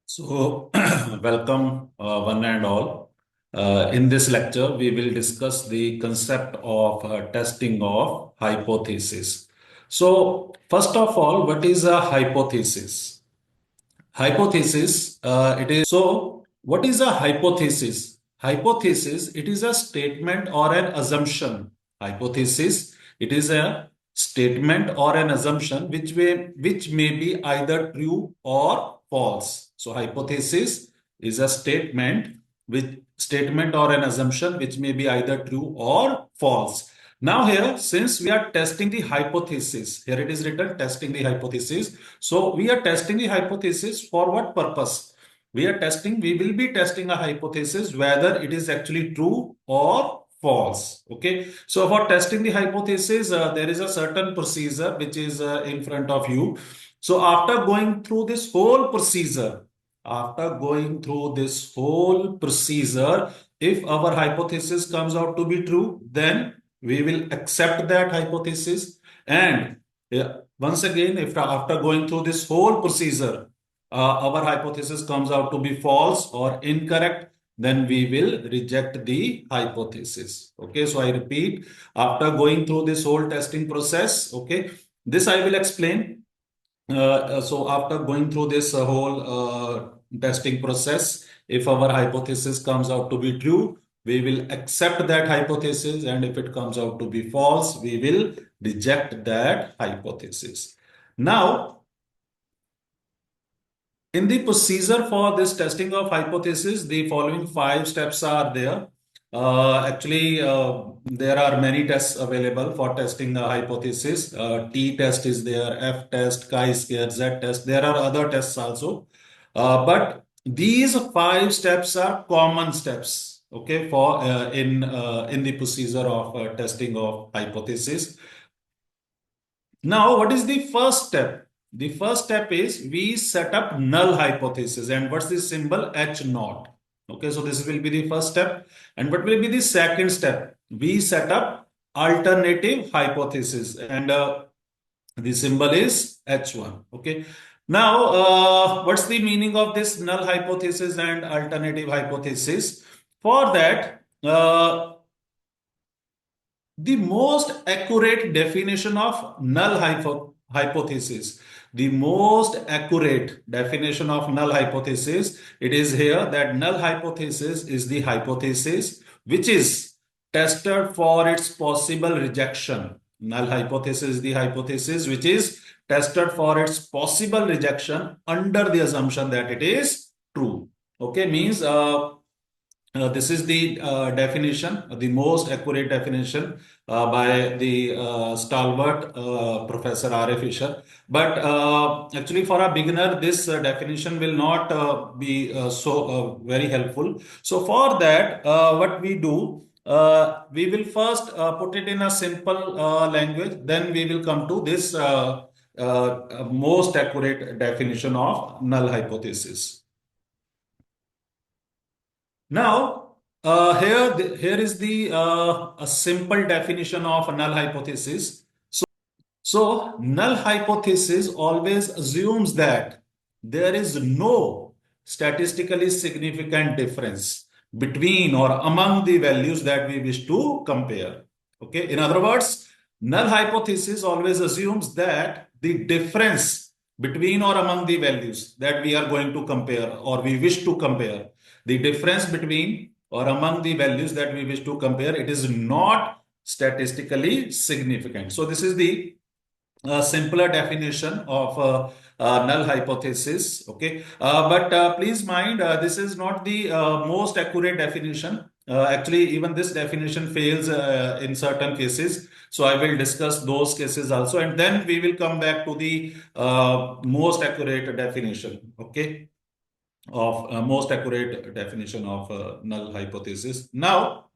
So, welcome one and all. In this lecture, we will discuss the concept of testing of hypothesis. So, first of all, what is a hypothesis? Hypothesis, it is so. What is a hypothesis? Hypothesis, it is a statement or an assumption. Hypothesis, it is a statement or an assumption which may be either true or false. So hypothesis is a statement or an assumption which may be either true or false. Now here, since we are testing the hypothesis, here it is written testing the hypothesis. So we are testing the hypothesis for what purpose? We will be testing a hypothesis whether it is actually true or false. Okay. So for testing the hypothesis, there is a certain procedure which is in front of you. So after going through this whole procedure, if our hypothesis comes out to be true, then we will accept that hypothesis. And once again, if after going through this whole procedure, our hypothesis comes out to be false or incorrect, then we will reject the hypothesis. Okay, so I repeat, after going through this whole testing process, okay, this I will explain. So after going through this whole testing process, if our hypothesis comes out to be true, we will accept that hypothesis, and if it comes out to be false, we will reject that hypothesis. Now, in the procedure for this testing of hypothesis, the following 5 steps are there. There are many tests available for testing a hypothesis. T test is there, F test, chi-square, Z test. There are other tests also. But these 5 steps are common steps, okay, for in the procedure of testing of hypothesis. Now, what is the first step? The first step is we set up null hypothesis. And what's the symbol? H naught. Okay, so this will be the first step. And what will be the second step? We set up alternative hypothesis. And the symbol is H1. Okay. Now, what's the meaning of this null hypothesis and alternative hypothesis? For that, the most accurate definition of null hypothesis. The most accurate definition of null hypothesis, it is here that null hypothesis is the hypothesis which is tested for its possible rejection. Null hypothesis is the hypothesis which is tested for its possible rejection under the assumption that it is true. Okay, means this is the definition, the most accurate definition by the stalwart Professor R.A. Fisher. But actually, for a beginner, this definition will not be so very helpful. So for that, what we do, we will first put it in a simple language. Then we will come to this most accurate definition of null hypothesis. Now, here is the a simple definition of a null hypothesis. So, null hypothesis always assumes that there is no statistically significant difference between or among the values that we wish to compare. Okay, in other words, null hypothesis always assumes that the difference between or among the values that we are going to compare or we wish to compare, the difference between or among the values that we wish to compare, it is not statistically significant. So this is the simpler definition of null hypothesis. Okay, but please mind, this is not the most accurate definition. Actually, even this definition fails in certain cases. So I will discuss those cases also, and then we will come back to the most accurate definition. Okay, of most accurate definition of null hypothesis. Now,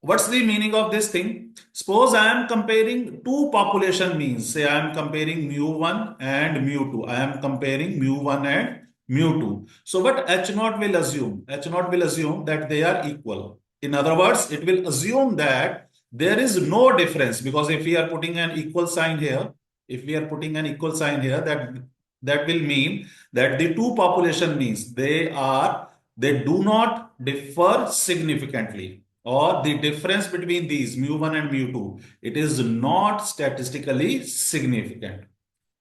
what's the meaning of this thing? Suppose I am comparing two population means. Say I am comparing mu1 and mu2. I am comparing mu1 and mu2. So what H naught will assume? H naught will assume that they are equal. In other words, it will assume that there is no difference, because if we are putting an equal sign here, that that will mean that the two population means they do not differ significantly, or the difference between these mu1 and mu2, it is not statistically significant.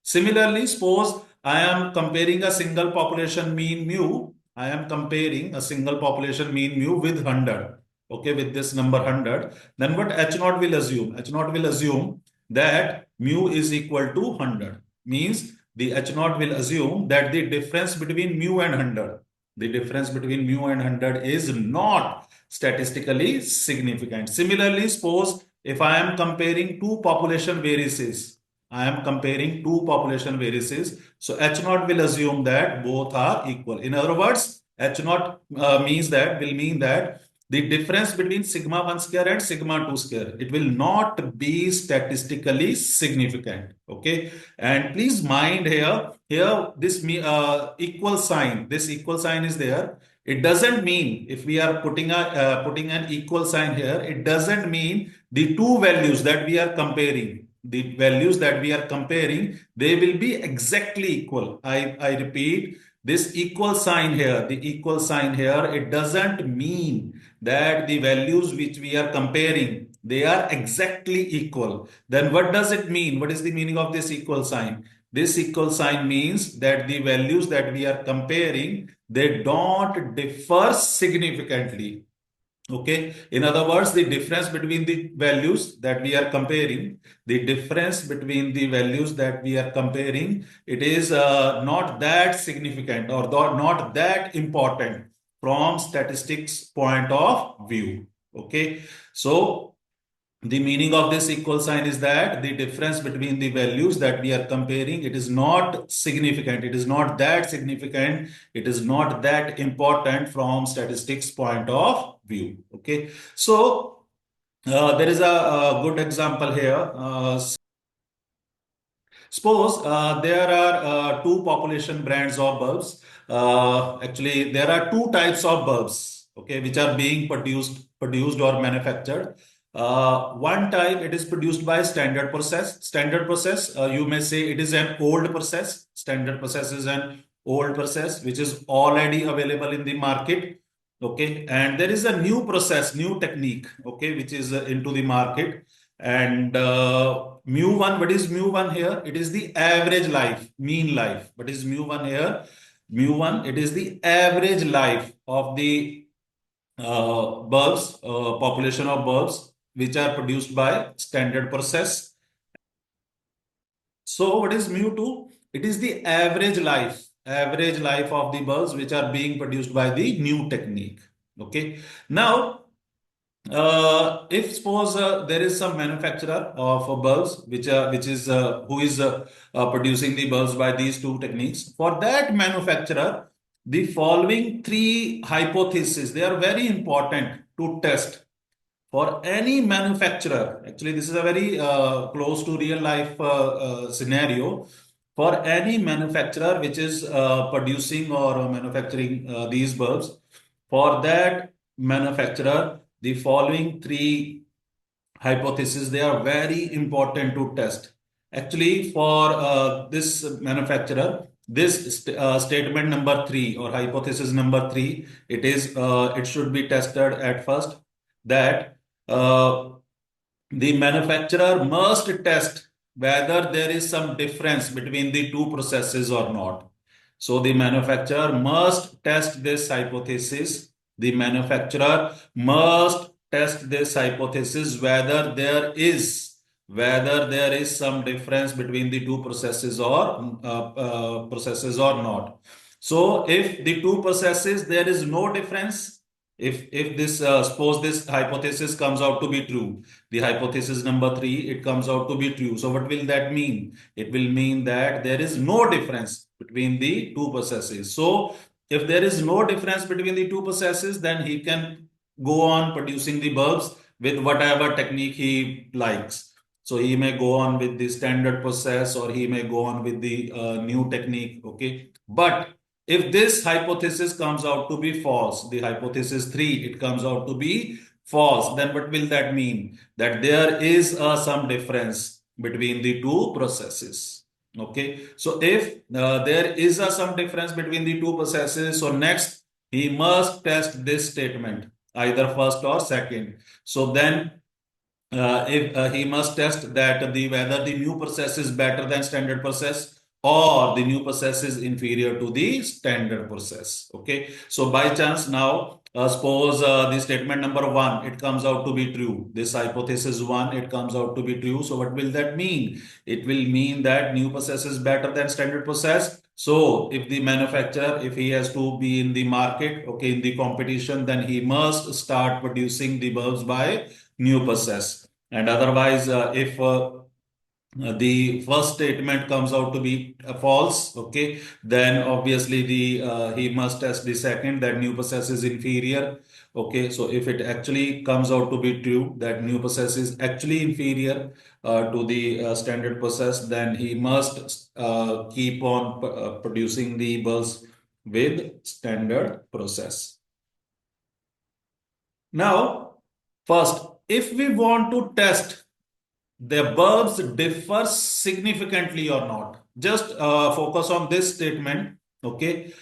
Similarly, suppose I am comparing a single population mean mu. I am comparing a single population mean mu with 100. Okay, with this number 100. Then what H naught will assume? H naught will assume that mu is equal to 100. Means the H naught will assume that the difference between mu and 100, the difference between mu and 100 is not statistically significant. Similarly, suppose if I am comparing two population variances, I am comparing two population variances. So H naught will assume that both are equal. In other words, H naught will mean that the difference between sigma 1 square and sigma 2 square, it will not be statistically significant. Okay. And please mind here this this equal sign is there. It doesn't mean if we are putting an equal sign here, it doesn't mean the two values that we are comparing, they will be exactly equal. I repeat, this equal sign here, it doesn't mean that the values which we are comparing, they are exactly equal. Then what does it mean? What is the meaning of this equal sign? This equal sign means that the values that we are comparing, they don't differ significantly. Okay. In other words, the difference between the values that we are comparing, it is not that significant, or not that important from statistics point of view. Okay. So the meaning of this equal sign is that the difference between the values that we are comparing, it is not significant. It is not that significant. It is not that important from statistics point of view. Okay. So there is a good example here. Suppose there are two population brands of bulbs. Actually, there are two types of bulbs, okay, which are being produced or manufactured. One type, it is produced by standard process. Standard process, you may say it is an old process. Standard process is an old process which is already available in the market. Okay, and there is a new process, new technique, okay, which is into the market. And mu1, what is mu1 here? It is the average life, mean life. What is mu1 here? Mu1, it is the average life of the population of bulbs which are produced by standard process. So what is mu2? It is the average life of the bulbs which are being produced by the new technique. Okay. Now, if suppose there is some manufacturer of bulbs which is who is producing the bulbs by these two techniques, for that manufacturer, the following three hypotheses, they are very important to test for any manufacturer. Actually, this is a very close to real life scenario. For any manufacturer which is producing or manufacturing these bulbs, for that manufacturer, the following three hypotheses, they are very important to test. Actually, for this manufacturer, this statement number three, or hypothesis number three, it should be tested at first, that the manufacturer must test whether there is some difference between the two processes or not. So the manufacturer must test this hypothesis. The manufacturer must test this hypothesis whether there is some difference between the two processes or not. So if the two processes, there is no difference, if this suppose this hypothesis comes out to be true, the hypothesis number three, it comes out to be true. So what will that mean? It will mean that there is no difference between the two processes. So if there is no difference between the two processes, then he can go on producing the bulbs with whatever technique he likes. So he may go on with the standard process, or he may go on with the new technique. Okay. But if this hypothesis comes out to be false, the hypothesis 3, it comes out to be false, then what will that mean? That there is some difference between the two processes. Okay, so if there is some difference between the two processes, so next he must test this statement, either first or second. So then if he must test that the whether the new process is better than standard process or the new process is inferior to the standard process. Okay, so by chance now suppose the statement number one, it comes out to be true. This hypothesis one, it comes out to be true. So what will that mean? It will mean that new process is better than standard process. So if the manufacturer, if he has to be in the market, okay, in the competition, then he must start producing the bulbs by new process. And otherwise, if the first statement comes out to be false, okay, then obviously the he must test the second, that new process is inferior. Okay, so if it actually comes out to be true that new process is actually inferior to the standard process, then he must keep on producing the bulbs with standard process. Now, first, if we want to test the bulbs differ significantly or not, just focus on this statement. Okay,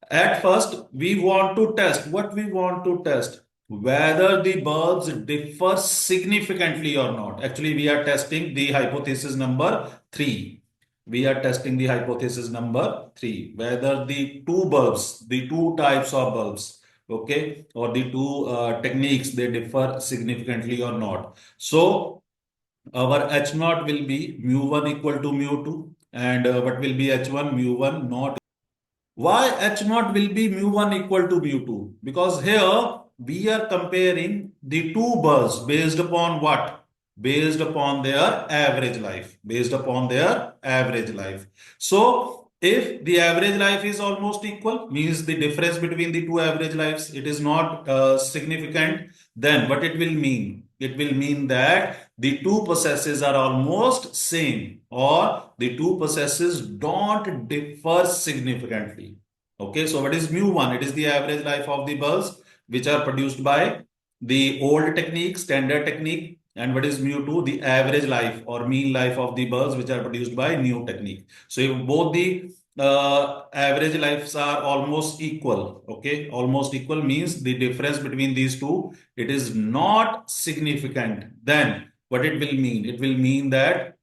at first we want to test what we want to test, whether the bulbs differ significantly or not. Actually, we are testing the hypothesis number 3. We are testing the hypothesis number 3, whether the two bulbs, the two types of bulbs, okay, or the two techniques, they differ significantly or not. So our H naught will be mu1 equal to mu2, and what will be H1? Mu1 not. Why H naught will be mu1 equal to mu2? Because here we are comparing the two bulbs based upon what? Based upon their average life. Based upon their average life. So if the average life is almost equal, means the difference between the two average lives, it is not significant, then what it will mean? It will mean that the two processes are almost same, or the two processes don't differ significantly. Okay, so what is mu1? It is the average life of the bulbs which are produced by the old technique, standard technique. And what is mu2? The average life or mean life of the bulbs which are produced by new technique. So if both the average lives are almost equal, okay, almost equal means the difference between these two, it is not significant, then what it will mean? It will mean that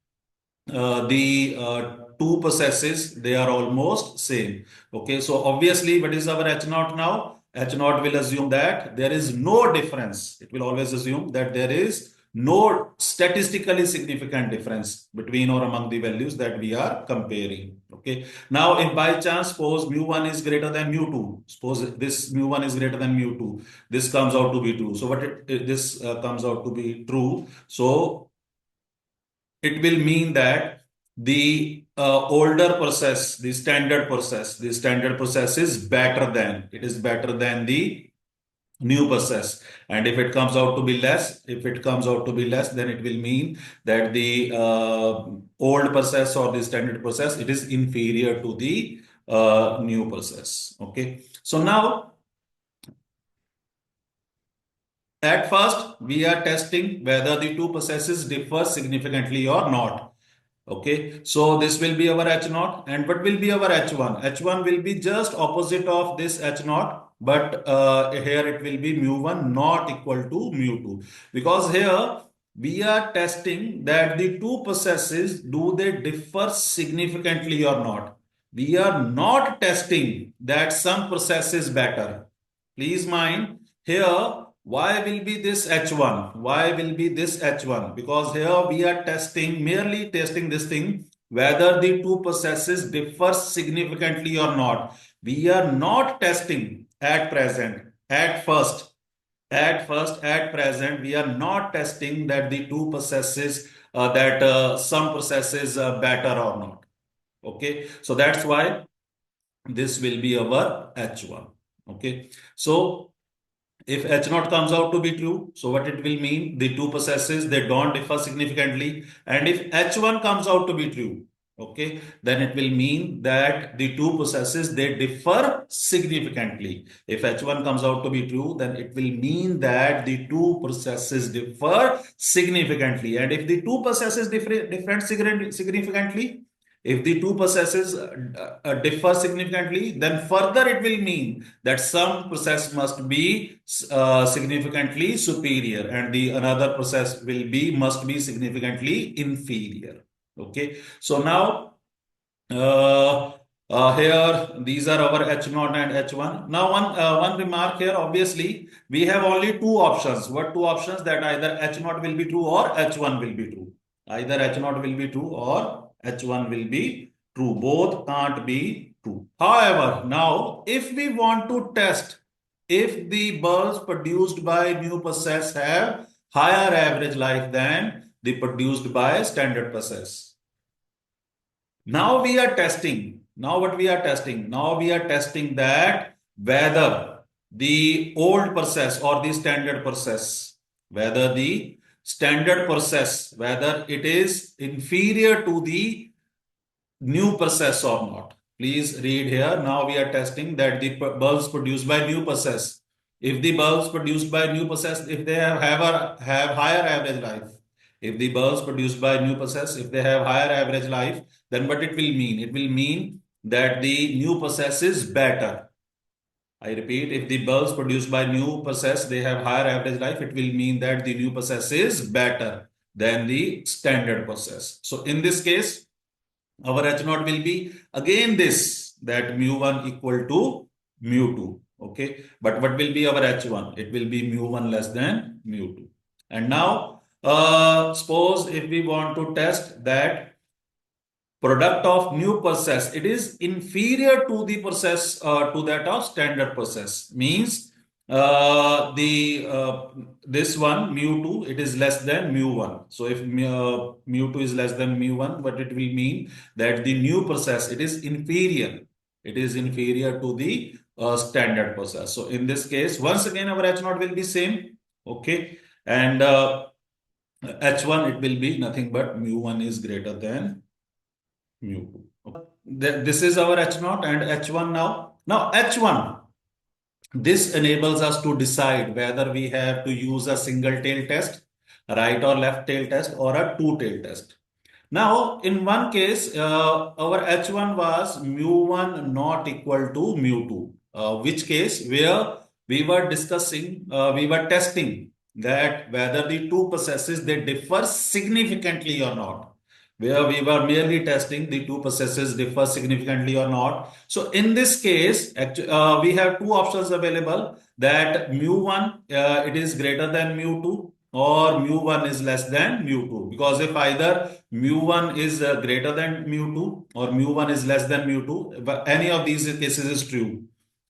the two processes, they are almost same. Okay, so obviously what is our H naught now? H naught will assume that there is no difference. It will always assume that there is no statistically significant difference between or among the values that we are comparing. Okay, now if by chance suppose mu1 is greater than mu2, suppose this mu1 is greater than mu2, this comes out to be true. So what this comes out to be true, so it will mean that the older process, the standard process is better than, it is better than the new process. And if it comes out to be less, if it comes out to be less, then it will mean that the old process or the standard process, it is inferior to the new process. Okay. So now, at first, we are testing whether the two processes differ significantly or not. Okay, so this will be our H naught, and what will be our H1? H1 will be just opposite of this H naught, but here it will be mu1 not equal to mu2, because here we are testing that the two processes, do they differ significantly or not. We are not testing that some process is better. Please mind here, why will be this H1? Why will be this H1? Because here we are testing, merely testing this thing, whether the two processes differ significantly or not. We are not testing at present, at present, we are not testing that the two processes, that some processes are better or not. Okay, so that's why this will be our H1. Okay, so if H naught comes out to be true, so what it will mean? The two processes, they don't differ significantly. And if H1 comes out to be true, okay, then it will mean that the two processes, they differ significantly. If H1 comes out to be true, then it will mean that the two processes differ significantly. And if the two processes different significantly, If the two processes differ significantly, then further it will mean that some process must be significantly superior and the another process must be significantly inferior. Okay. So now uh, here, these are our H0 and H1. Now, one remark here. Obviously, we have only two options. What two options? That either H0 will be true or H1 will be true. Either H0 will be true or H1 will be true. Both can't be true. However, now if we want to test if the bulbs produced by new process have higher average life than the produced by standard process. Now we are testing. Now what we are testing? Now we are testing that whether the old process or the standard process, whether it is inferior to the new process or not. Please read here. Now we are testing that the bulbs produced by new process. If the bulbs produced by new process, if they have higher average life, if the bulbs produced by new process, if they have higher average life, then what it will mean? It will mean that the new process is better. I repeat, if the bulbs produced by new process, they have higher average life, it will mean that the new process is better than the standard process. So in this case, our H naught will be again this, that mu1 equal to mu2. Okay. But what will be our H1? It will be mu1 less than mu2. And now, suppose if we want to test that product of new process, it is inferior to the process to that of standard process. Means the this one mu2, it is less than mu1. So if mu2 is less than mu1, what it will mean that the new process, it is inferior. It is inferior to the standard process. So in this case, once again our H naught will be same. Okay. And H1, it will be nothing but mu1 is greater than mu2. This is our H naught and H1 now. Now H1, this enables us to decide whether we have to use a single tail test, right or left tail test, or a two tail test. Now, in one case, our H1 was mu1 not equal to mu2, which case where we were testing that whether the two processes they differ significantly or not, where we were merely testing the two processes differ significantly or not. So in this case, we have two options available, that mu1 it is greater than mu2 or mu1 is less than mu2, because if either mu1 is greater than mu2 or mu1 is less than mu2, but any of these cases is true,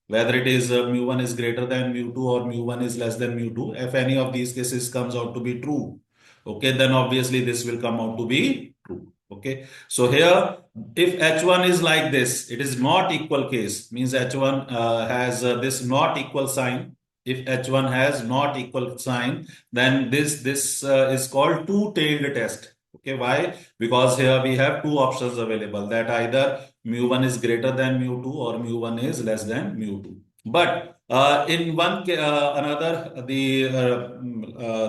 whether it is mu1 is greater than mu2 or mu1 is less than mu2, if any of these cases comes out to be true, okay, then obviously this will come out to be true. Okay. So here, if H1 is like this, it is not equal case, means H1 has this not equal sign. If H1 has not equal sign, then this is called two-tailed test. Okay, why? Because here we have two options available, that either mu1 is greater than mu2 or mu1 is less than mu2. But in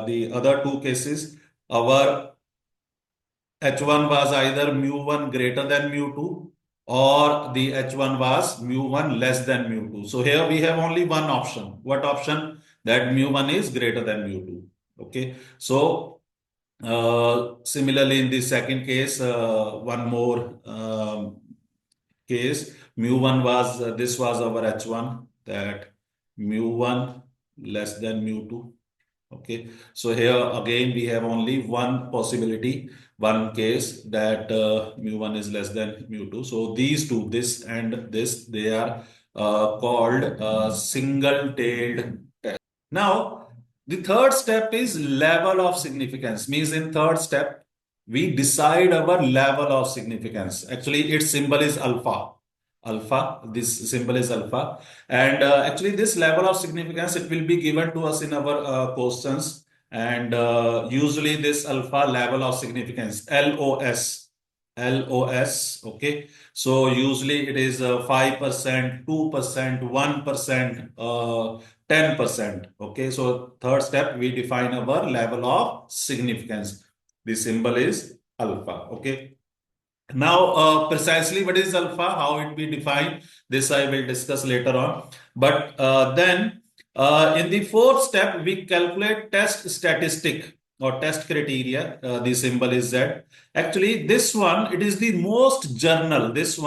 the other two cases, our H1 was either mu1 greater than mu2 or the H1 was mu1 less than mu2. So here we have only one option. What option? That mu1 is greater than mu2. Okay. So similarly in the second case, one more case, mu1 was, this was our H1, that mu1 less than mu2. Okay, so here again we have only one possibility, one case, that mu1 is less than mu2. So these two, this and this, they are called single-tailed test. Now, the third step is level of significance. Means in third step, we decide our level of significance. Actually, its symbol is alpha. Alpha, this symbol is alpha. And actually, this level of significance, it will be given to us in our questions. And usually this alpha level of significance, LOS, LOS, okay. So usually it is 5%, 2%, 1%, 10%. Okay, so third step, we define our level of significance. The symbol is alpha. Okay. Now, precisely what is alpha, how it be defined, this I will discuss later on. But then in the fourth step, we calculate test statistic or test criteria. The symbol is Z. Actually, this one, it is the most general. This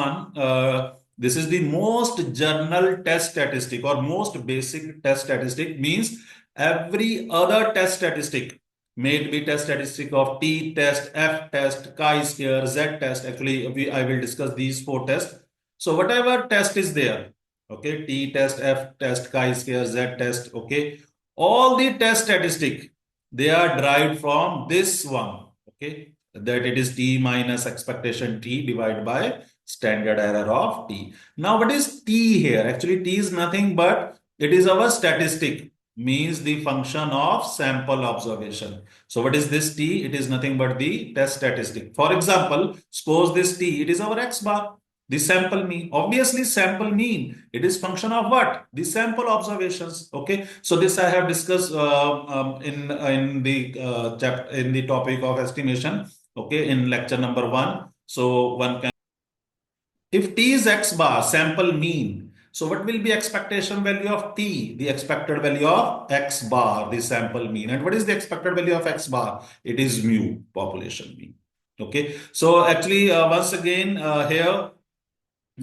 is the most general test statistic or most basic test statistic, means every other test statistic, may it be test statistic of t test, f test, chi-square, z test. Actually, I will discuss these four tests. So whatever test is there, okay, t test, f test, chi-square, z test, okay, all the test statistic, they are derived from this one, okay, that it is t minus expectation t divided by standard error of t. Now, what is t here? Actually, t is nothing but it is our statistic, means the function of sample observation. So what is this t? It is nothing but the test statistic. For example, suppose this t, it is our x bar, the sample mean. Obviously, sample mean, it is function of what? The sample observations. Okay. So this I have discussed in the in the topic of estimation. Okay, in lecture number 1. So one can, if t is x bar, sample mean, so what will be expectation value of t? The expected value of x bar, the sample mean. And what is the expected value of x bar? It is mu, population mean. Okay. So actually, once again, here,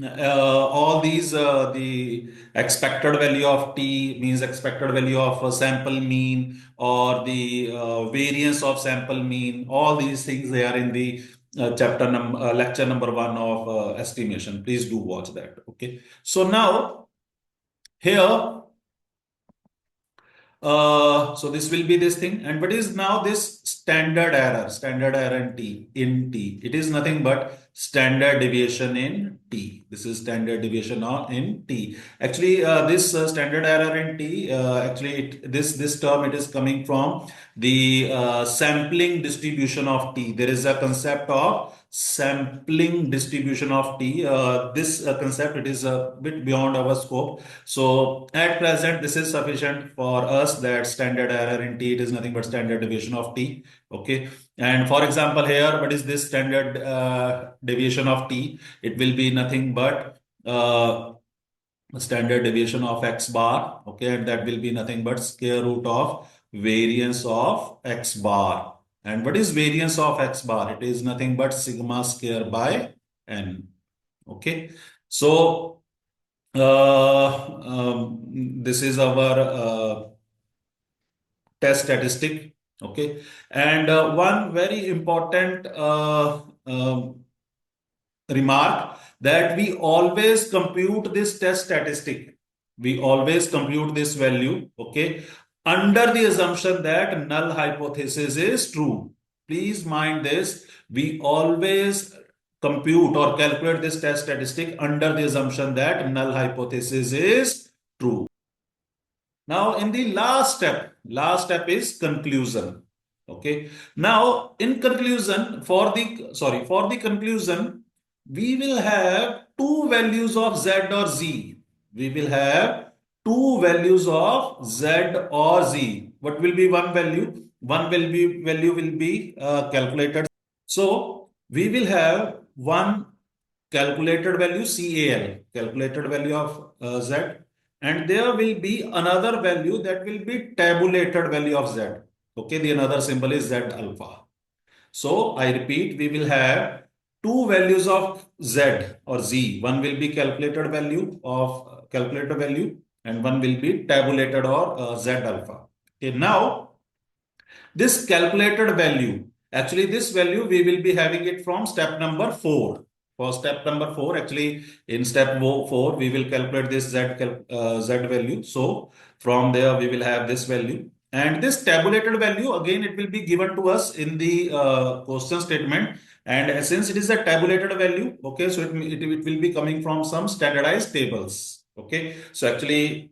all these, the expected value of t means expected value of sample mean, or the variance of sample mean, all these things, they are in the lecture number 1 of estimation. Please do watch that. Okay. So now here, so this will be this thing. And what is now this standard error? Standard error in T. It is nothing but standard deviation in T. This is standard deviation in T. Actually, this standard error in T, actually, this term, it is coming from the sampling distribution of T. There is a concept of sampling distribution of T. This concept, it is a bit beyond our scope. So at present, this is sufficient for us, that standard error in T, it is nothing but standard deviation of T. Okay. And for example, here, what is this standard deviation of T? It will be nothing but standard deviation of x bar. Okay. And that will be nothing but square root of variance of x bar. And what is variance of x bar? It is nothing but sigma square by n. Okay. So this is our test statistic. Okay. And one very important remark, that we always compute this test statistic. We always compute this value, okay, under the assumption that null hypothesis is true. Please mind this. We always compute or calculate this test statistic under the assumption that null hypothesis is true. Now, in the last step is conclusion. Okay. Now, in conclusion, for the conclusion, we will have two values of Z or Z. We will have two values of Z or Z. What will be one value? One value will be calculated. So we will have one calculated value CAL, calculated value of Z, and there will be another value that will be tabulated value of Z. Okay, the another symbol is Z alpha. So I repeat, we will have two values of Z or Z. One will be calculated value of calculated value, and one will be tabulated or Z alpha. Okay, now this calculated value, actually this value we will be having it from step number 4. For step number 4, actually in step 4, we will calculate this Z value. So from there we will have this value. And this tabulated value, again, it will be given to us in the question statement. And since it is a tabulated value, okay, so it will be coming from some standardized tables. Okay, so actually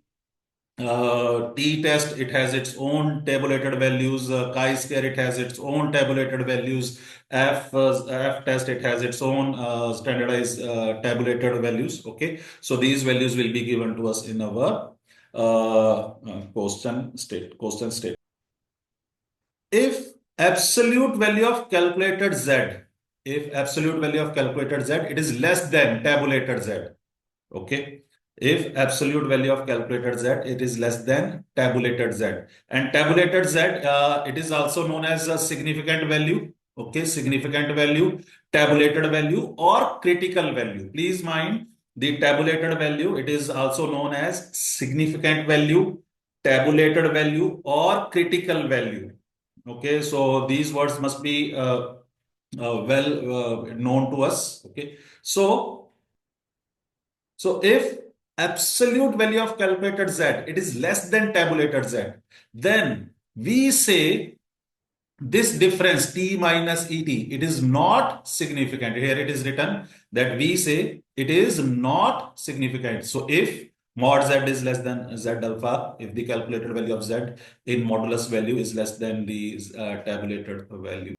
t test, it has its own tabulated values. Chi-square, it has its own tabulated values. F test, it has its own standardized tabulated values. Okay, so these values will be given to us in our question state. If absolute value of calculated Z if absolute value of calculated Z, it is less than tabulated Z. Okay. If absolute value of calculated Z, it is less than tabulated Z. And tabulated Z, it is also known as a significant value. Okay, significant value, tabulated value, or critical value. Please mind the tabulated value, it is also known as significant value, tabulated value, or critical value. Okay, so these words must be well known to us. Okay, so if absolute value of calculated Z, it is less than tabulated Z, then we say this difference T minus ET, it is not significant. Here it is written that we say it is not significant. So if mod Z is less than Z alpha, if the calculated value of Z in modulus value is less than the tabulated value,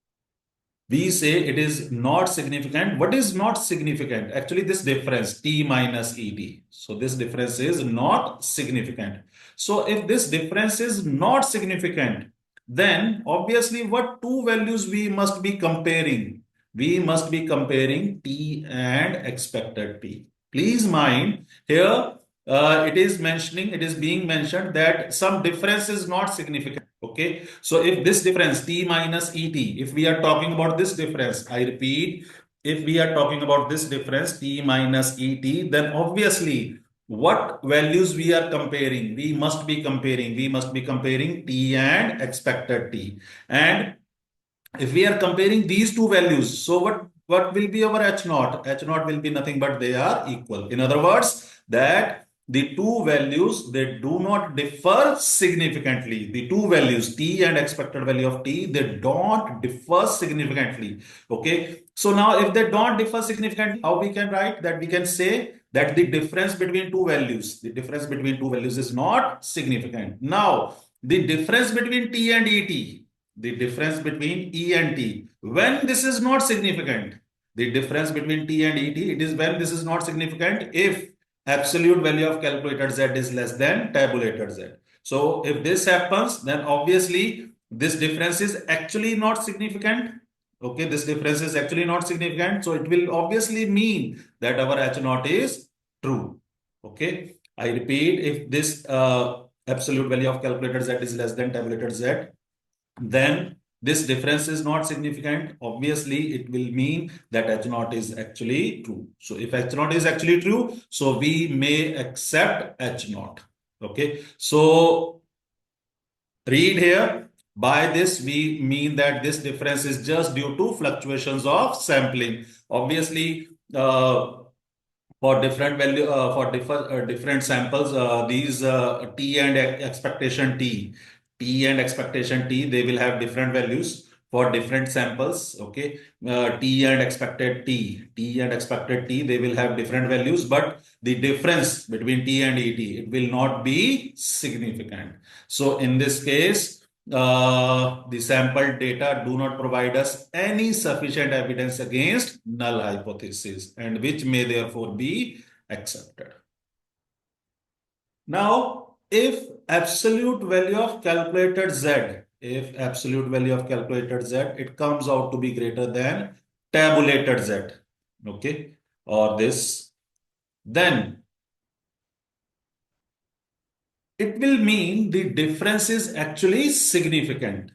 we say it is not significant. What is not significant? Actually, this difference T minus ET. So this difference is not significant. So if this difference is not significant, then obviously what two values we must be comparing? We must be comparing T and expected T. Please mind here, it is being mentioned that some difference is not significant. Okay, so if this difference T minus ET, if we are talking about this difference, I repeat, if we are talking about this difference T minus ET, then obviously what values we are comparing? We must be comparing T and expected T. And if we are comparing these two values, so what will be our H naught? H naught will be nothing but they are equal. In other words, that the two values, they do not differ significantly. The two values, T and expected value of T, they don't differ significantly. Okay. So now if they don't differ significantly, how we can write that? We can say that the difference between two values, is not significant. Now, the difference between T and ET, the difference between E and T, when this is not significant, the difference between T and ET, it is when this is not significant if absolute value of calculated Z is less than tabulated Z. So if this happens, then obviously this difference is actually not significant. Okay, this difference is actually not significant. So it will obviously mean that our H naught is true. Okay, I repeat, if this absolute value of calculated Z is less than tabulated Z, then this difference is not significant. Obviously, it will mean that H naught is actually true. So if H naught is actually true, so we may accept H naught. Okay. So read here. By this, we mean that this difference is just due to fluctuations of sampling. Obviously, for different value for different samples, these T and expectation T, they will have different values for different samples. Okay, T and expected T, they will have different values, but the difference between T and ET, it will not be significant. So in this case, the sample data do not provide us any sufficient evidence against null hypothesis, and which may therefore be accepted. Now, if absolute value of calculated Z, it comes out to be greater than tabulated Z, okay, or this, then it will mean the difference is actually significant.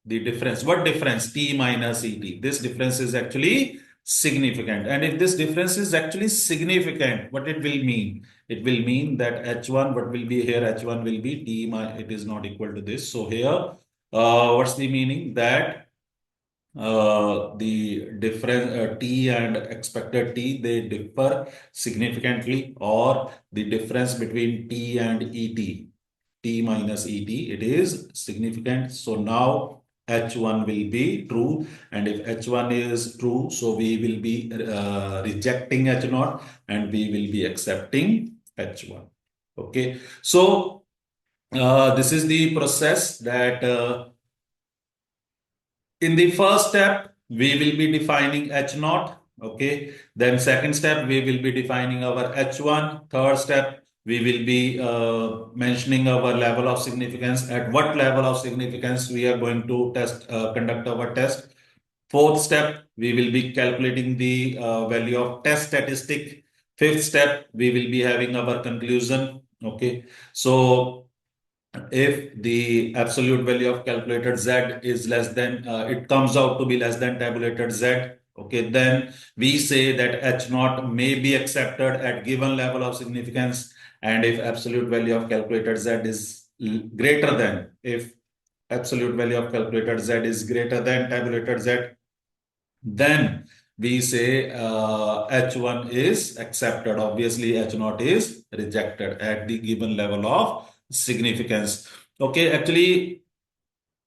The difference, what difference? T minus ET. This difference is actually significant. And if this difference is actually significant, what it will mean? It will mean that H1, what will be here? H1 will be T minus, it is not equal to this. So here, what's the meaning? That the difference T and expected T, they differ significantly, or the difference between T and ET, T minus ET, it is significant. So now H1 will be true. And if H1 is true, so we will be rejecting H0 and we will be accepting H1. Okay. So this is the process that in the first step, we will be defining H0. Okay. Then second step, we will be defining our H1. Third step, we will be mentioning our level of significance, at what level of significance we are going to conduct our test. Fourth step, we will be calculating the value of test statistic. Fifth step, we will be having our conclusion. Okay. So if the absolute value of calculated Z is less than, it comes out to be less than tabulated Z. Okay, then we say that H naught may be accepted at given level of significance. And if absolute value of calculated Z is greater than, if absolute value of calculated Z is greater than tabulated Z, then we say H1 is accepted. Obviously, H naught is rejected at the given level of significance. Okay, actually,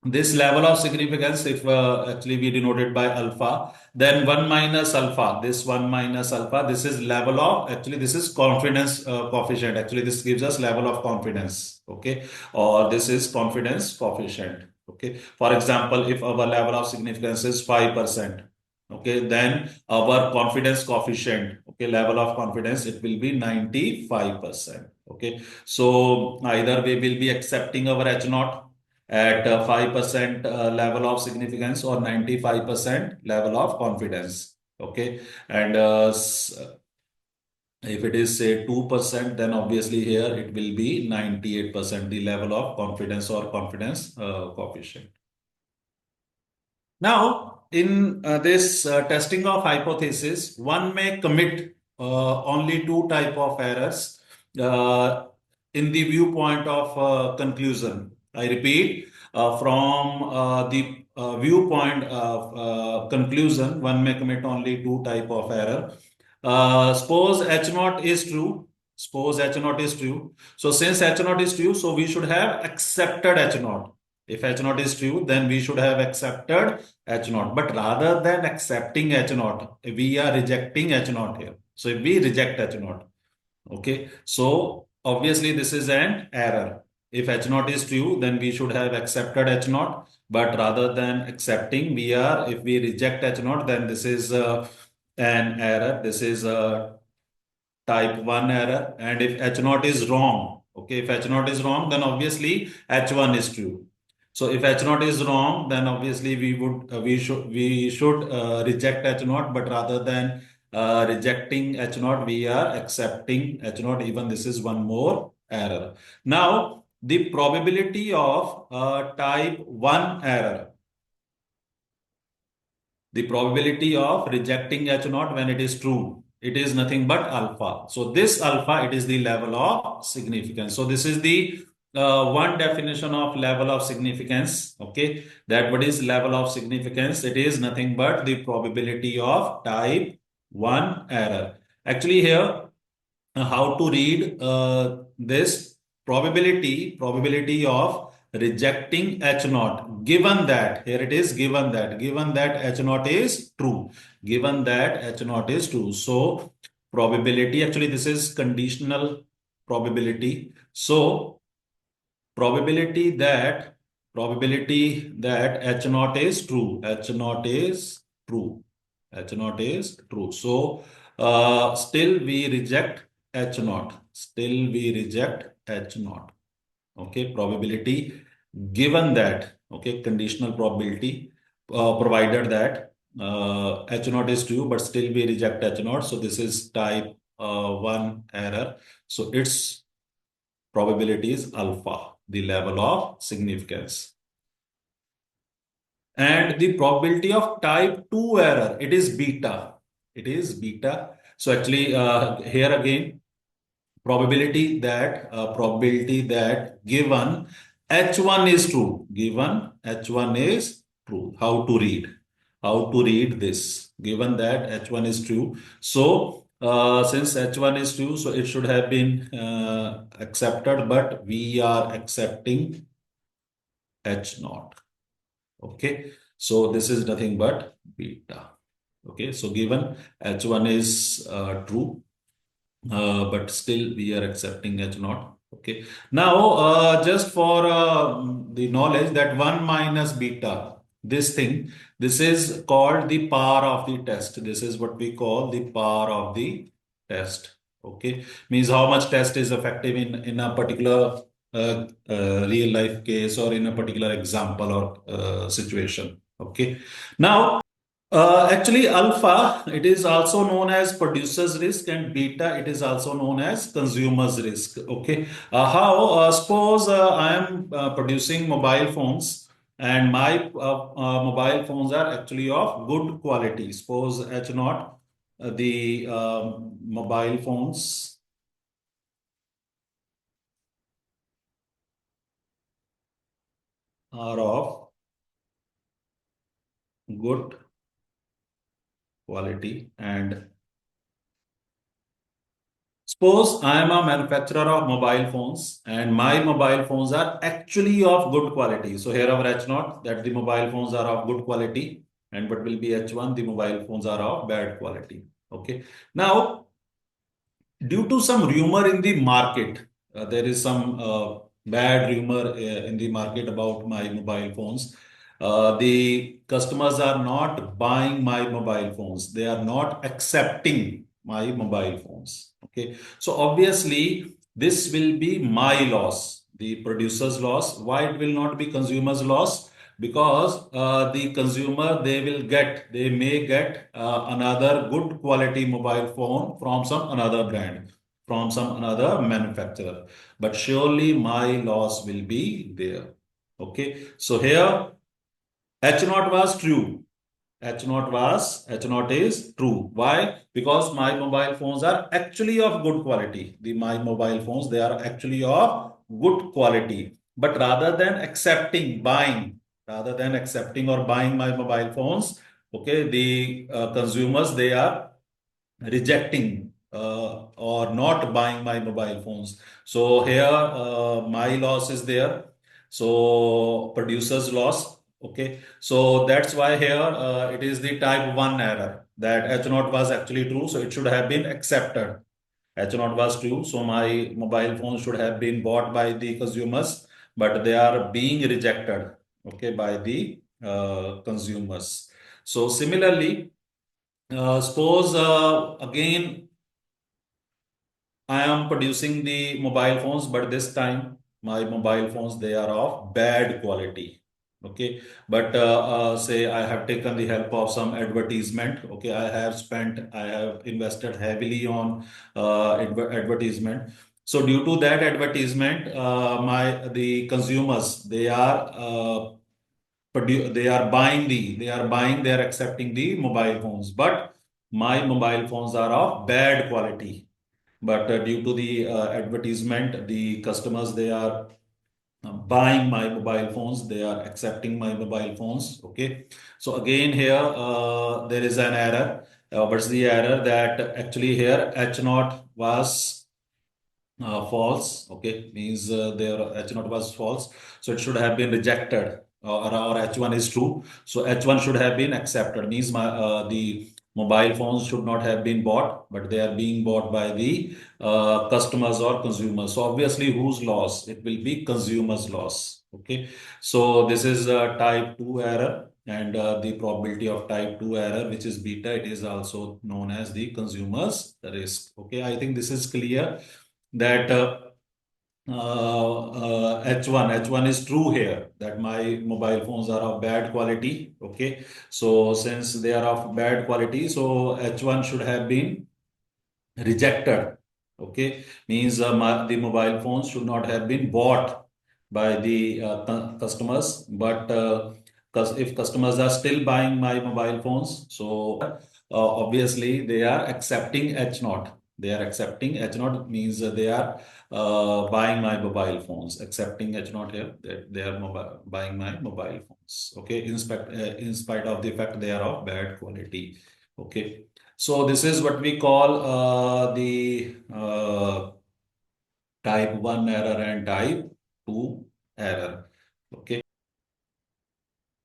this level of significance, if actually we denote it by alpha, then 1 minus alpha, this 1 minus alpha, this is level of, actually this is confidence coefficient. Actually, this gives us level of confidence. Okay, or this is confidence coefficient. Okay, for example, if our level of significance is 5%, okay, then our confidence coefficient, okay, level of confidence, it will be 95%. Okay, so either we will be accepting our H naught at 5% level of significance or 95% level of confidence. Okay. And if it is say 2%, then obviously here it will be 98% the level of confidence or confidence coefficient. Now, in this testing of hypothesis, one may commit only two type of errors uh, in the viewpoint of conclusion. I repeat, from the viewpoint of conclusion, one may commit only two type of error. Suppose H naught is true. Suppose H naught is true. So since H naught is true, so we should have accepted H naught. If H naught is true, then we should have accepted H naught. But rather than accepting H naught, we are rejecting H naught here. So if we reject H naught, okay, so obviously this is an error. If H naught is true, then we should have accepted H naught. But rather than accepting, if we reject H naught, then this is an error. This is a type 1 error. And if H naught is wrong, okay, if H naught is wrong, then obviously H1 is true. So if H naught is wrong, then obviously we should reject H naught, but rather than rejecting H naught, we are accepting H naught. Even this is one more error. Now, the probability of type 1 error, the probability of rejecting H naught when it is true, it is nothing but alpha. So this alpha, it is the level of significance. So this is the one definition of level of significance. Okay, that what is level of significance? It is nothing but the probability of type 1 error. Actually here, how to read this probability of rejecting H naught, given that, here it is, given that H naught is true, given that H naught is true. So probability, actually this is conditional probability. So probability that H naught is true, H naught is true, H naught is true. So still we reject H naught, still we reject H naught. Okay, probability given that, okay, conditional probability, provided that H naught is true, but still we reject H naught. So this is type 1 error. So its probability is alpha, the level of significance. And the probability of type 2 error, it is beta. It is beta. So actually here again, probability that given H1 is true, given H1 is true. How to read? How to read this? Given that H1 is true. So since H1 is true, so it should have been accepted, but we are accepting H naught. Okay. So this is nothing but beta. Okay. So given H1 is true, but still we are accepting H naught. Okay. Now, just for the knowledge that 1 minus beta, this is called the power of the test. This is what we call the power of the test. Okay. Means how much test is effective in a particular real life case or in a particular example or situation. Okay. Now, Actually, alpha, it is also known as producer's risk, and beta, it is also known as consumer's risk. Okay. Suppose I am producing mobile phones, and my mobile phones are actually of good quality. Suppose H naught, the mobile phones are of good quality, and suppose I am a manufacturer of mobile phones and my mobile phones are actually of good quality. So here our H0 that the mobile phones are of good quality, and what will be H1, the mobile phones are of bad quality. Okay. Now, due to some rumor in the market, there is some bad rumor in the market about my mobile phones. The customers are not buying my mobile phones. They are not accepting my mobile phones. Okay. So obviously, this will be my loss, the producer's loss. Why it will not be consumer's loss? Because the consumer they may get another good quality mobile phone from some another brand, from some another manufacturer, but surely my loss will be there. Okay, so here H naught was true. H naught is true. Why? Because my mobile phones are actually of good quality. My mobile phones, they are actually of good quality. But rather than accepting or buying my mobile phones, okay, the consumers, they are rejecting or not buying my mobile phones. So here my loss is there. So producer's loss. Okay. So that's why here it is the type 1 error that H naught was actually true. So it should have been accepted. H naught was true. So my mobile phone should have been bought by the consumers, but they are being rejected, okay, by the consumers. So similarly, suppose again I am producing the mobile phones, but this time my mobile phones they are of bad quality. Okay, but say I have taken the help of some advertisement. Okay, I have invested heavily on advertisement. So due to that advertisement, my the consumers they are accepting the mobile phones, but my mobile phones are of bad quality. But due to the advertisement, the customers they are buying my mobile phones, they are accepting my mobile phones. Okay, so again here there is an error. What's the error? That actually here H naught was false. Okay, means their H0 was false, so it should have been rejected. Or H1 is true, so H1 should have been accepted. Means the mobile phones should not have been bought, but they are being bought by the customers or consumers. So obviously, whose loss? It will be consumers' loss. Okay, so this is type 2 error. And the probability of type 2 error, which is beta, it is also known as the consumer's risk. Okay, I think this is clear that H1 is true here, that my mobile phones are of bad quality. Okay. So since they are of bad quality, so H1 should have been rejected. Okay, means the mobile phones should not have been bought by the customers. But if customers are still buying my mobile phones, so obviously they are accepting H naught. They are accepting H naught means they are buying my mobile phones. Accepting H naught here, they are buying my mobile phones. Okay, in spite of the fact they are of bad quality. Okay. So this is what we call the type 1 error and type 2 error. Okay.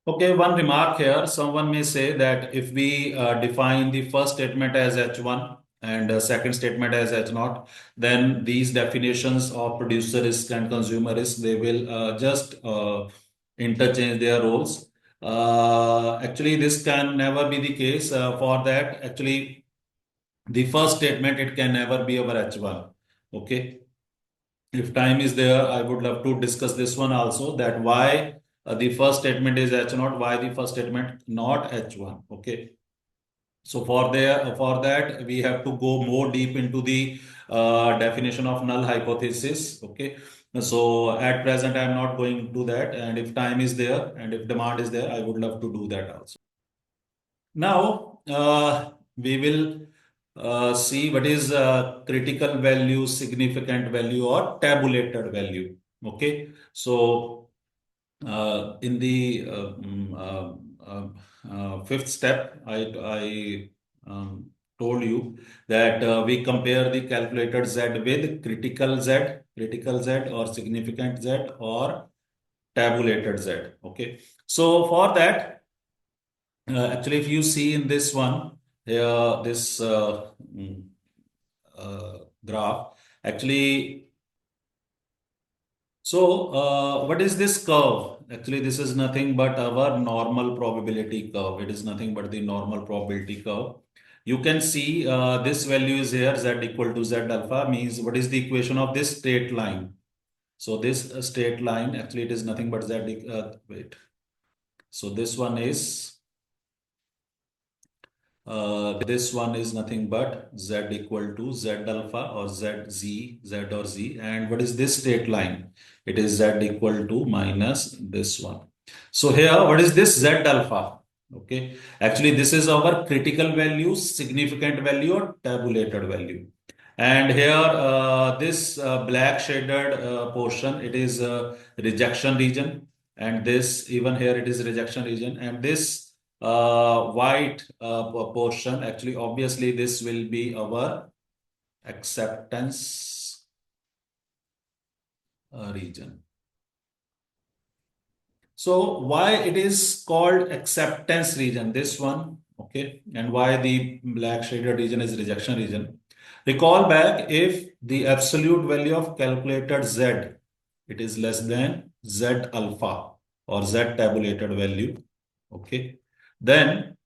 Okay, one remark here. Someone may say that if we define the first statement as H1 and second statement as H naught, then these definitions of producer risk and consumer risk, they will just interchange their roles. Actually, this can never be the case. For that, actually, the first statement, it can never be our H1. Okay. If time is there, I would love to discuss this one also, that why the first statement is H naught, why the first statement not H1. Okay. So for that, we have to go more deep into the definition of null hypothesis. Okay. So at present, I am not going to that. And if time is there and if demand is there, I would love to do that also. Now, we will see what is critical value, significant value, or tabulated value. Okay. So in the fifth step, I told you that we compare the calculated Z with critical Z or significant Z or tabulated Z. Okay. So for that, actually, if you see in this one, this graph, actually, so, what is this curve? Actually, this is nothing but our normal probability curve. It is nothing but the normal probability curve. You can see this value is here, z equal to z alpha means what is the equation of this straight line? So this straight line, actually it is nothing but wait. So this one is nothing but z equal to z alpha or z or z. And what is this straight line? It is z equal to minus this one. So here, what is this z alpha? Okay. Actually, this is our critical value, significant value, or tabulated value. And here, this black shaded portion, it is rejection region. And this, even here, it is rejection region. And this white portion, actually, obviously, this will be our acceptance region. So why it is called acceptance region, this one, okay, and why the black shaded region is rejection region. Recall back, if the absolute value of calculated Z, it is less than Z alpha or Z tabulated value, okay, then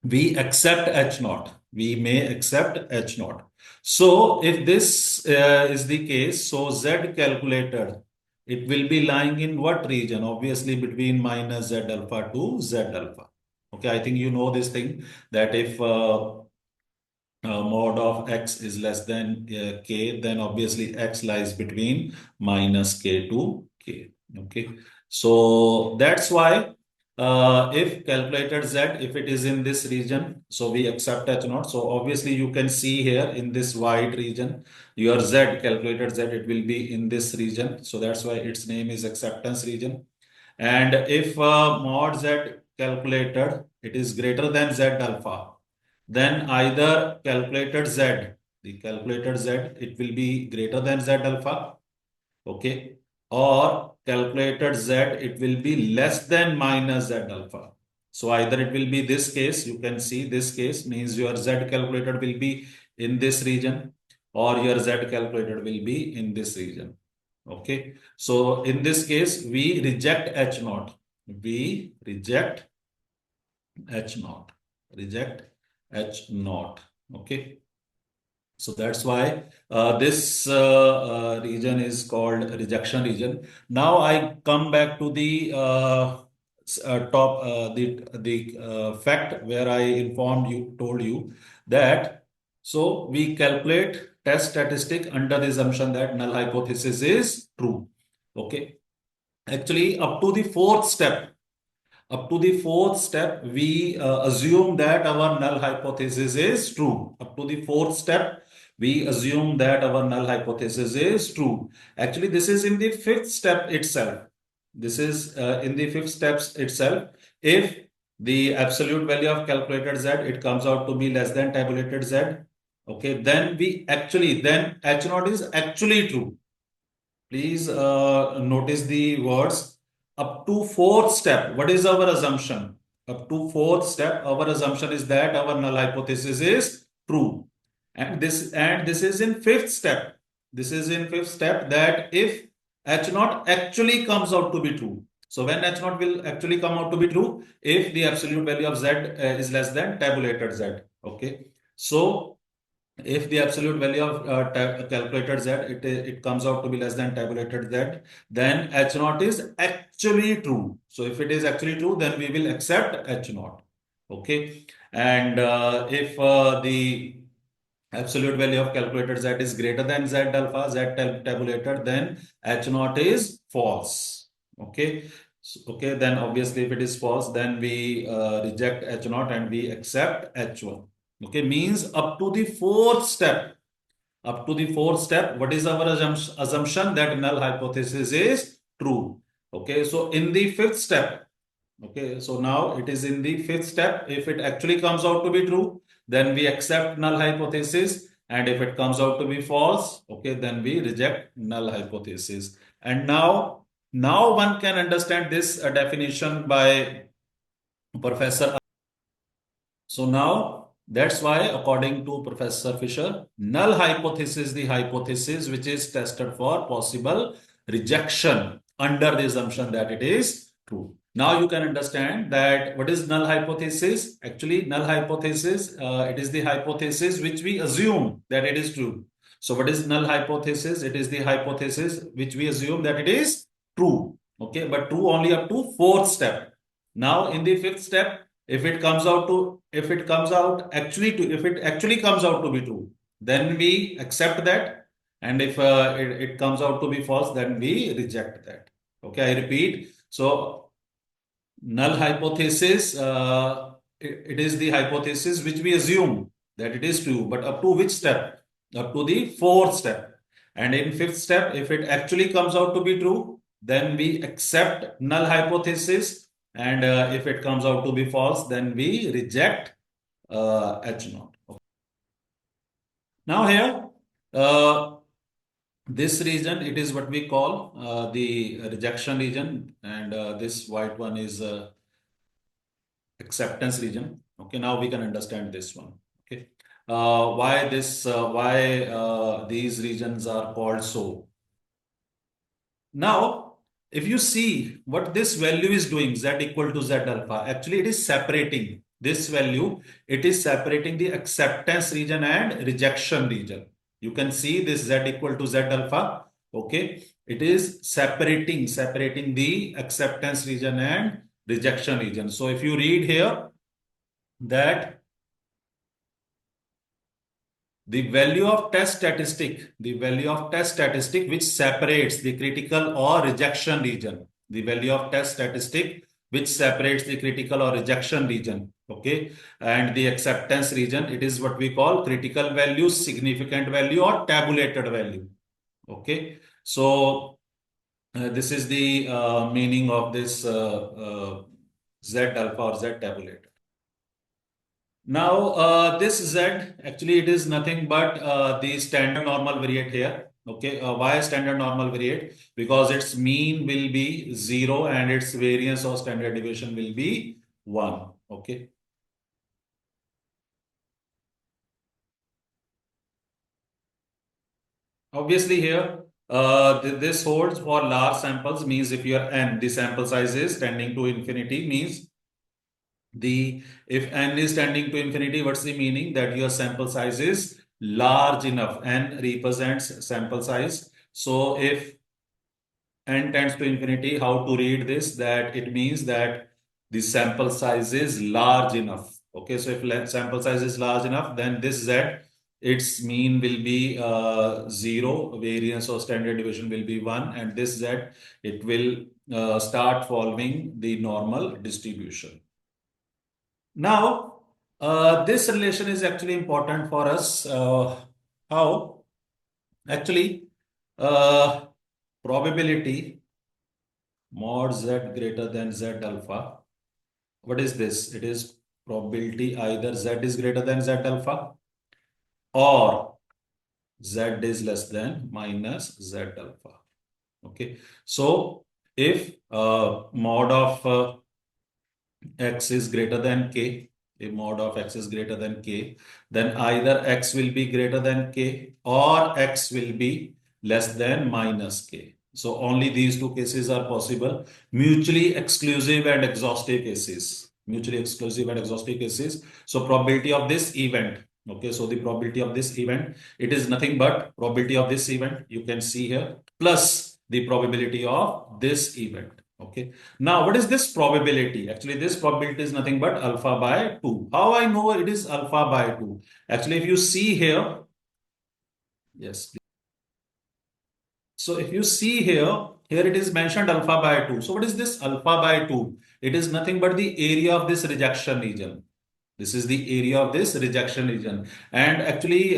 we accept H naught. We may accept H naught. So if this is the case, so Z calculated, it will be lying in what region? Obviously between minus Z alpha to Z alpha. Okay, I think you know this thing that if mod of x is less than k, then obviously x lies between minus k to k. Okay, so that's why if calculated z, if it is in this region, so we accept h naught. So obviously you can see here in this white region, your z, calculated z, it will be in this region. So that's why its name is acceptance region. And if mod z calculated, it is greater than z alpha, then either the calculated Z, it will be greater than Z alpha, okay, or calculated Z, it will be less than minus Z alpha. So either it will be this case, you can see this case means your Z calculated will be in this region, or your Z calculated will be in this region. Okay. So in this case, we reject H naught. We reject H naught. Reject H naught. Okay. So that's why this region is called rejection region. Now I come back to the fact where I told you that. So we calculate test statistic under the assumption that null hypothesis is true. Okay. Actually, up to the fourth step, we assume that our null hypothesis is true. Up to the fourth step, we assume that our null hypothesis is true. Actually, this is in the fifth step itself. This is in the fifth steps itself. If the absolute value of calculated Z, it comes out to be less than tabulated Z, okay, then then H naught is actually true. Please notice the words up to fourth step. What is our assumption? Up to fourth step, our assumption is that our null hypothesis is true. And this is in fifth step. This is in fifth step that if H naught actually comes out to be true. So when H naught will actually come out to be true, if the absolute value of Z is less than tabulated Z. Okay. So if the absolute value of calculated Z, it comes out to be less than tabulated Z, then H naught is actually true. So if it is actually true, then we will accept H naught. Okay. And if the absolute value of calculated z is greater than z alpha, tabulated, then h naught is false. Okay. Okay, then obviously if it is false, then we reject h naught and we accept h1. Okay, means up to the fourth step. Up to the fourth step, what is our assumption? That null hypothesis is true. Okay, so in the fifth step, okay, so now it is in the fifth step. If it actually comes out to be true, then we accept null hypothesis. And if it comes out to be false, okay, then we reject null hypothesis. And now one can understand this definition by Professor. So now that's why, according to Professor Fisher, null hypothesis, the hypothesis which is tested for possible rejection under the assumption that it is true. Now you can understand that what is null hypothesis? Actually, null hypothesis, it is the hypothesis which we assume that it is true. So what is null hypothesis? It is the hypothesis which we assume that it is true. Okay, but true only up to fourth step. Now in the fifth step, if it comes out to if it comes out actually to if it actually comes out to be true, then we accept that. And if it comes out to be false, then we reject that. Okay, I repeat. So null hypothesis, it is the hypothesis which we assume that it is true, but up to which step? Up to the fourth step. And in fifth step, if it actually comes out to be true, then we accept null hypothesis. And if it comes out to be false, then we reject H naught. Now here, uh, this region, it is what we call the rejection region, and this white one is acceptance region. Okay, now we can understand this one. Okay, why these regions are called so. Now, if you see what this value is doing, z equal to z alpha, actually it is separating this value. It is separating the acceptance region and rejection region. You can see this z equal to z alpha. Okay, it is separating the acceptance region and rejection region. So if you read here that the value of test statistic which separates the critical or rejection region, the value of test statistic which separates the critical or rejection region, okay, and the acceptance region, it is what we call critical value, significant value, or tabulated value. Okay, so this is the meaning of this Z alpha or Z tabulated. Now, this Z, actually it is nothing but the standard normal variate here. Okay, why standard normal variate? Because its mean will be 0 and its variance or standard deviation will be 1. Okay. Obviously here, this holds for large samples, means if your n, the sample size is tending to infinity, means the if n is tending to infinity, what's the meaning? That your sample size is large enough. N represents sample size. So if n tends to infinity, how to read this? That it means that the sample size is large enough. Okay, so if sample size is large enough, then this z, its mean will be 0, variance or standard deviation will be 1, and this z, it will start following the normal distribution. Now, this relation is actually important for us. How? Actually, probability mod z greater than z alpha. What is this? It is probability either z is greater than z alpha or z is less than minus z alpha. Okay. So, if mod of x is greater than k, if mod of x is greater than k, then either x will be greater than k or x will be less than minus k. So only these two cases are possible. Mutually exclusive and exhaustive cases. Mutually exclusive and exhaustive cases. So probability of this event. Okay, so the probability of this event, it is nothing but probability of this event, you can see here, plus the probability of this event. Okay. Now, what is this probability? Actually, this probability is nothing but alpha by 2. How I know it is alpha by 2? Actually, if you see here, yes. So if you see here it is mentioned alpha by 2. So what is this alpha by 2? It is nothing but the area of this rejection region. This is the area of this rejection region. And actually,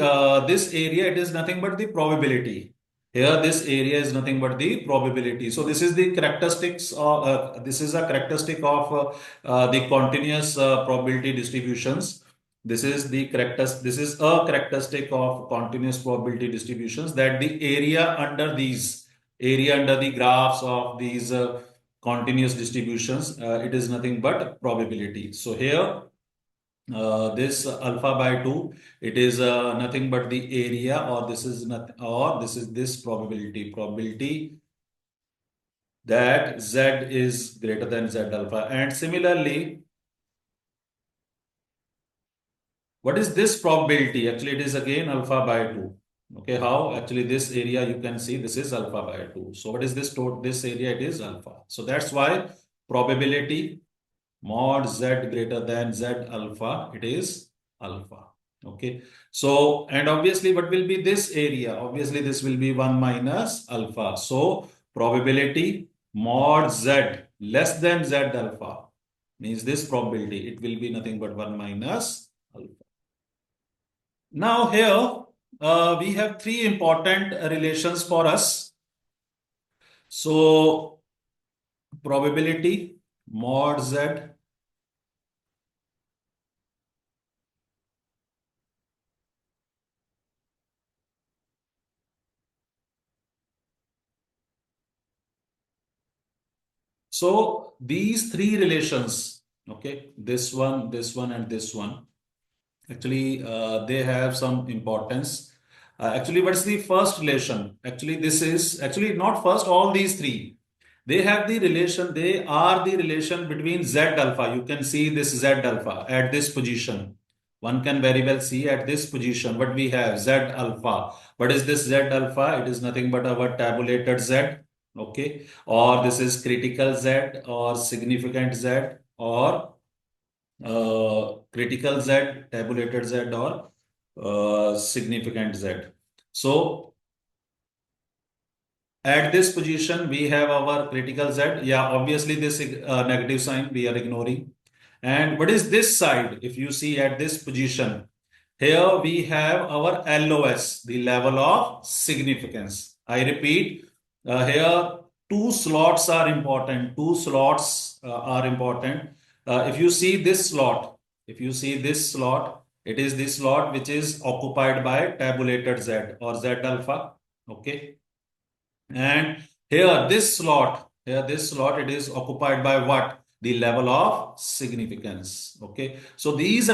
this area, it is nothing but the probability. Here, this area is nothing but the probability. So this is the characteristics of, this is a characteristic of the continuous probability distributions. This is a characteristic of continuous probability distributions, that the area under the graphs of these continuous distributions, it is nothing but probability. So here, this alpha by 2, it is nothing but the area, or this is not, or this is this probability that z is greater than z alpha. And similarly, what is this probability? Actually, it is again alpha by 2. Okay, how? Actually, this area you can see, this is alpha by 2. So what is this this area? It is alpha. So that's why probability mod z greater than z alpha, it is alpha. Okay. So, and obviously, what will be this area? Obviously, this will be 1 minus alpha. So, probability mod z less than z alpha means this probability, it will be nothing but 1 minus alpha. Now, here we have three important relations for us. So, probability mod z. So these three relations, okay, this one, and this one, actually they have some importance. Actually, what's the first relation? Actually, this is actually not first, all these three. They have the relation, they are the relation between Z alpha. You can see this Z alpha at this position. One can very well see at this position what we have, Z alpha. What is this Z alpha? It is nothing but our tabulated Z, okay? Or this is critical Z, or significant Z, or critical Z, tabulated Z, or significant Z. So at this position, we have our critical Z. Yeah, obviously this negative sign we are ignoring. And what is this side? If you see at this position, here we have our LOS, the level of significance. I repeat, here two slots are important. Two slots are important. If you see this slot, if you see this slot, it is this slot which is occupied by tabulated Z, or Z alpha. Okay. And here this slot, it is occupied by what? The level of significance. Okay. So they are the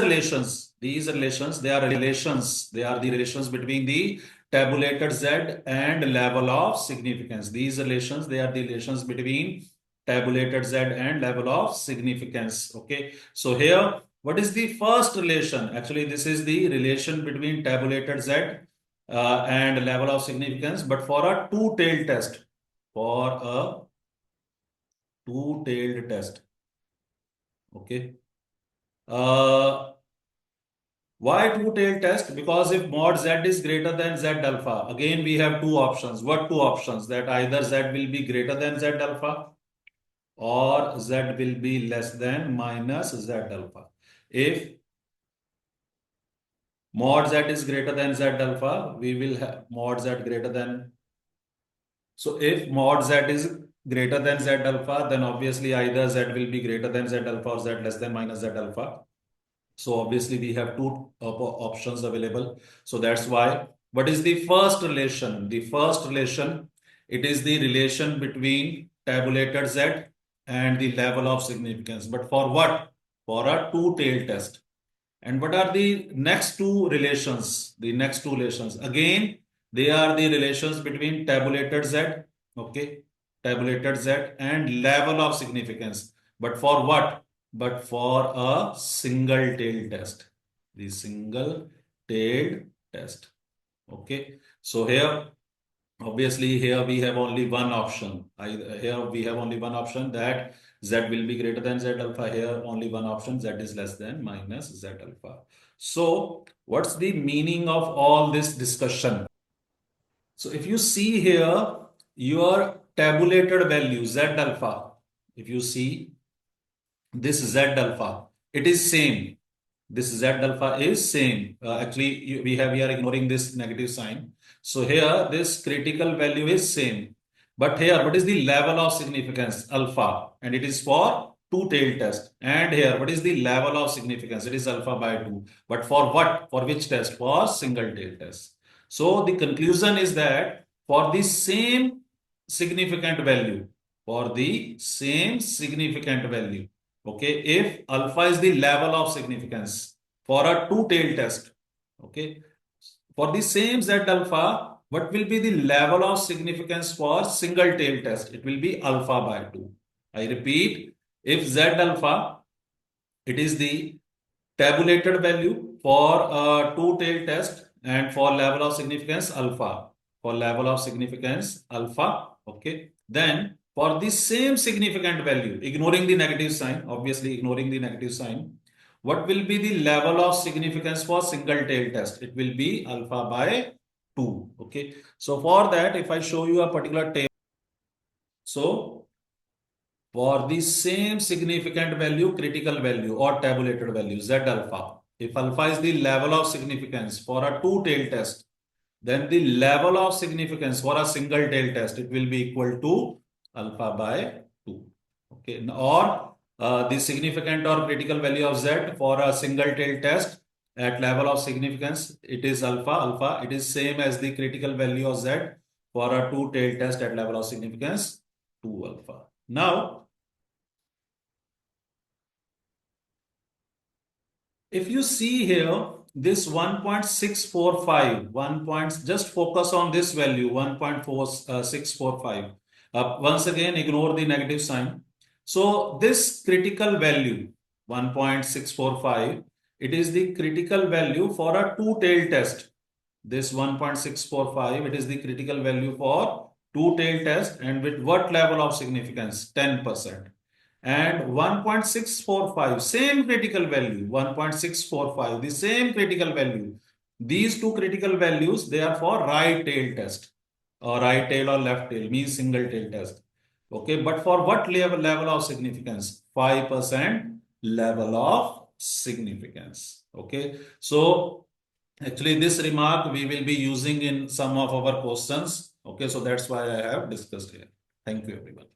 relations between the tabulated Z and level of significance. These relations, they are the relations between tabulated Z and level of significance. Okay. So here, what is the first relation? Actually, this is the relation between tabulated Z and level of significance, but for a two-tailed test, for a two-tailed test. Okay. Why two-tailed test? Because if mod z is greater than z alpha, again we have two options. What two options? That either z will be greater than z alpha, or z will be less than minus z alpha. If mod z is greater than z alpha, we will have mod z greater than. So if mod z is greater than z alpha, then obviously either z will be greater than z alpha, or z less than minus z alpha. So obviously we have two options available. So that's why. What is the first relation? The first relation, it is the relation between tabulated z and the level of significance. But for what? For a two-tailed test. And what are the next two relations? The next two relations, again, they are the relations between tabulated Z, okay, tabulated Z and level of significance. But for what? But for a single tailed test. The single tailed test. Okay. So here, Obviously, here we have only one option. Here we have only one option that Z will be greater than Z alpha. Here only one option, Z is less than minus Z alpha. So what's the meaning of all this discussion? So if you see here, your tabulated value Z alpha, if you see this Z alpha, it is same. This Z alpha is same. Actually, we are ignoring this negative sign. So here this critical value is same. But here, what is the level of significance? Alpha. And it is for two-tailed test. And here, what is the level of significance? It is alpha by 2. But for what? For which test? For single-tailed test. So the conclusion is that for the same significant value, for the same significant value, okay, if alpha is the level of significance for a two-tailed test, okay, for the same Z alpha, what will be the level of significance for single-tailed test? It will be alpha by 2. I repeat, if Z alpha, it is the tabulated value for a two-tailed test, and for level of significance alpha, for level of significance alpha, okay, then for the same significant value, ignoring the negative sign, obviously ignoring the negative sign, what will be the level of significance for single tail test? It will be alpha by 2. Okay, so for that, if I show you a particular table, so for the same significant value, critical value or tabulated value, Z alpha. If alpha is the level of significance for a two-tailed test, then the level of significance for a single-tailed test, it will be equal to alpha by 2. Okay, or the significant or critical value of Z for a single-tailed test at level of significance, it is alpha. Alpha, it is same as the critical value of Z for a two-tailed test at level of significance, 2 alpha. Now, if you see here, this 1.645, just focus on this value, 1.4645. Once again, ignore the negative sign. So this critical value, 1.645, it is the critical value for a two-tailed test. This 1.645, it is the critical value for two-tailed test, and with what level of significance? 10%. And 1.645, same critical value, 1.645, the same critical value. These two critical values, they are for right tail test, or right tail or left tail, means single tail test. Okay, but for what level of significance? 5% level of significance. Okay, so actually this remark we will be using in some of our questions. Okay, so that's why I have discussed here. Thank you, everyone.